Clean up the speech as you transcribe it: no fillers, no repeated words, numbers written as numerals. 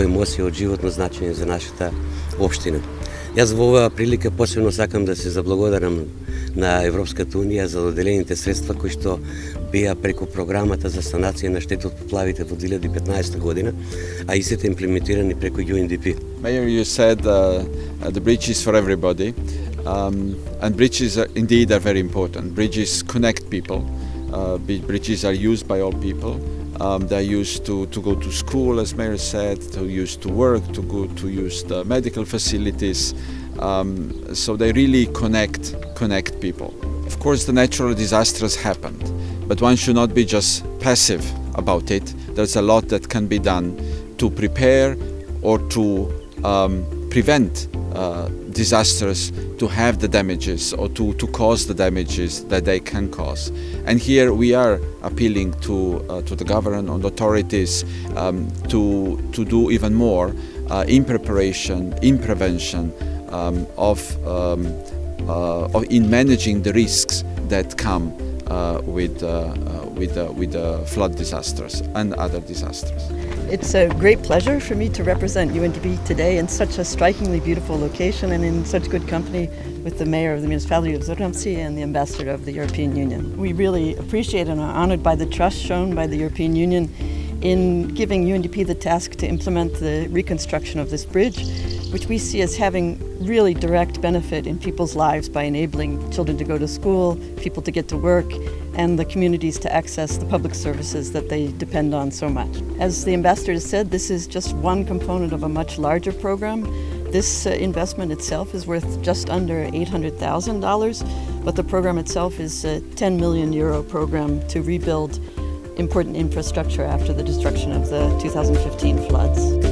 емоција од животно значење за нашата општина. Јас во оваа прилика посебно сакам да се заблагодарам на Европската Унија за доделените средства кои што беа преку програмата за санација на штета од поплавите во 2015 година, а истите имплементирани преку UNDP. Mayor, you said the bridge is for everybody, and bridges indeed are very important. Bridges connect people. Bridges are used by all people. They're used to go to school, as Mayor said, to use to work, to use the medical facilities. So they really connect people. Of course, the natural disasters happened, but one should not be just passive about it. There's a lot that can be done to prepare or to prevent disasters to have the damages or to cause the damages that they can cause. And here we are appealing to the government and authorities to do even more in preparation, in prevention in managing the risks that come with flood disasters and other disasters. It's a great pleasure for me to represent UNDP today in such a strikingly beautiful location and in such good company with the Mayor of the Municipality of Zrnavci and the Ambassador of the European Union. We really appreciate and are honored by the trust shown by the European Union in giving UNDP the task to implement the reconstruction of this bridge, which we see as having really direct benefit in people's lives by enabling children to go to school, people to get to work, and the communities to access the public services that they depend on so much. As the Ambassador said, this is just one component of a much larger program. This investment itself is worth just under $800,000, but the program itself is a €10 million program to rebuild important infrastructure after the destruction of the 2015 floods.